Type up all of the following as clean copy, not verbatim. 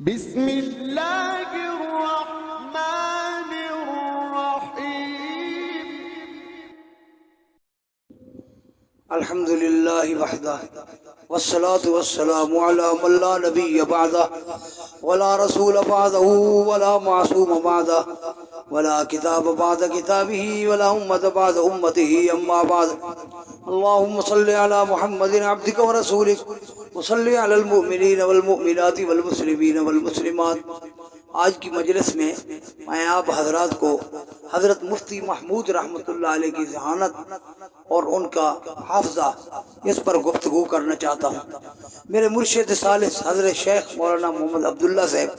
بسم اللہ الرحمن الرحیم الحمد للہ وحدہ والصلاة والسلام علی من لا نبی بعدہ ولا رسول بعدہ ولا معصوم بعدہ ولا کتاب بعد کتابہ ولا امت بعد امتہ اما بعد اللہم صلی علی محمد عبدک ورسولک وصلی علی المؤمنین والمؤمنات والمسلمین والمسلمات۔ آج کی مجلس میں میں آپ حضرات کو حضرت مفتی محمود رحمۃ اللہ علیہ کی ذہانت اور ان کا حافظہ اس پر گفتگو کرنا چاہتا ہوں۔ میرے مرشد ثالث حضرت شیخ مولانا محمد عبداللہ صاحب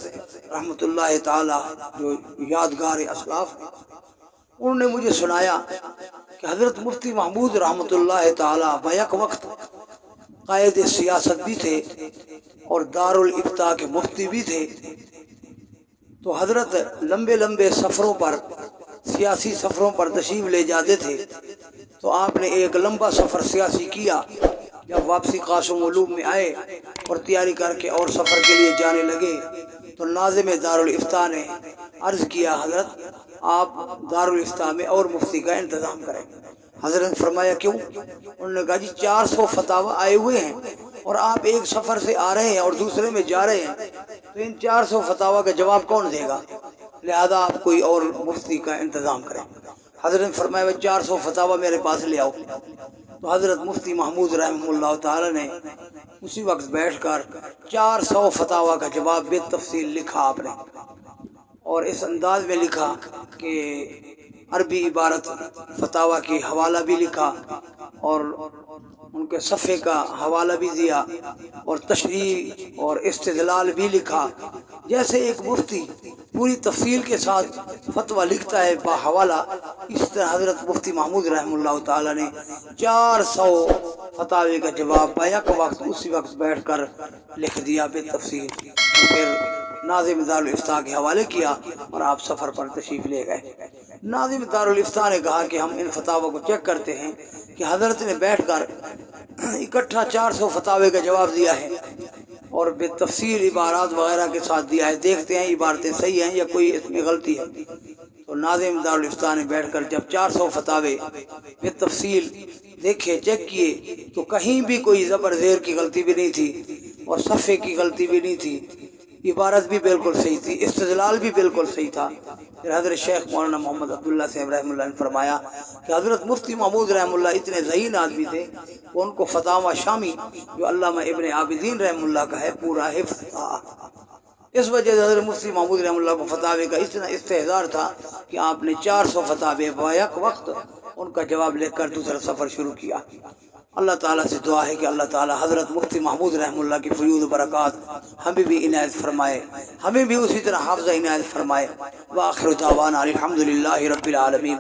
رحمۃ اللہ تعالی جو یادگار اسلاف ہیں، انہوں نے مجھے سنایا کہ حضرت مفتی محمود رحمۃ اللہ تعالی بیک وقت قائد سیاست بھی تھے اور دارالافتاء کے مفتی بھی تھے۔ تو حضرت لمبے لمبے سفروں پر، سیاسی سفروں پر تشریف لے جاتے تھے۔ تو آپ نے ایک لمبا سفر سیاسی کیا، جب واپسی قاسم علوم میں آئے اور تیاری کر کے اور سفر کے لیے جانے لگے تو ناظم دارالافتاء نے عرض کیا، حضرت آپ دارالافتاء میں اور مفتی کا انتظام کریں۔ حضرت نے فرمایا کیوں؟ انہوں نے کہا جی 400 فتاوی آئے ہوئے ہیں اور آپ ایک سفر سے آ رہے ہیں اور دوسرے میں جا رہے ہیں، تو ان 400 فتاوی کا جواب کون دے گا؟ لہذا آپ کوئی اور مفتی کا انتظام کریں۔ حضرت نے فرمایا 400 فتاوی میرے پاس لے آؤ۔ تو حضرت مفتی محمود رحمہ اللہ تعالی نے اسی وقت بیٹھ کر 400 فتاوی کا جواب بے تفصیل لکھا آپ نے، اور اس انداز میں لکھا کہ عربی عبارت فتاوی کی حوالہ بھی لکھا اور ان کے صفحے کا حوالہ بھی دیا اور تشریح اور استدلال بھی لکھا۔ جیسے ایک مفتی پوری تفصیل کے ساتھ فتویٰ لکھتا ہے باحوالہ، اس طرح حضرت مفتی محمود رحمہ اللہ تعالی نے 400 فتاوی کا جواب بیک وقت اسی وقت بیٹھ کر لکھ دیا بے تفصیل، اور پھر ناظم دارالافتاء کے حوالے کیا اور آپ سفر پر تشریف لے گئے۔ ناظم دارالافتاء نے کہا کہ ہم ان فتاوی کو چیک کرتے ہیں کہ حضرت نے بیٹھ کر اکٹھا 400 فتاوی کا جواب دیا ہے اور بے تفصیل عبارات وغیرہ کے ساتھ دیا ہے، دیکھتے ہیں عبارتیں صحیح ہیں یا کوئی اس میں غلطی ہے۔ تو ناظم دارالافتاء نے بیٹھ کر جب 400 فتاوی بے تفصیل دیکھے، چیک کیے، تو کہیں بھی کوئی زبر زیر کی غلطی بھی نہیں تھی اور صفحے کی غلطی بھی نہیں تھی، عبارت بھی بالکل صحیح تھی، استدلال بھی بالکل صحیح تھا۔ پھر حضرت شیخ مولانا محمد عبداللہ صاحب رحمہ اللہ نے فرمایا کہ حضرت مفتی محمود رحمہ اللہ اتنے ذہین آدمی تھے کہ ان کو فتاوی شامی جو علامہ ابن عابدین رحمہ اللہ کا ہے پورا حفظ تھا۔ اس وجہ سے حضرت مفتی محمود رحمہ اللہ کو فتاوی کا اتنا استحضار تھا کہ آپ نے 400 فتاوی بیک وقت ان کا جواب لکھ کر دوسرا سفر شروع کیا۔ اللہ تعالیٰ سے دعا ہے کہ اللہ تعالیٰ حضرت مفتی محمود رحمہ اللہ کی فیوض و برکات ہمیں بھی عنایت فرمائے، ہمیں بھی اسی طرح حافظہ عنایت فرمائے۔ وآخر دعوانا الحمد للہ رب العالمین۔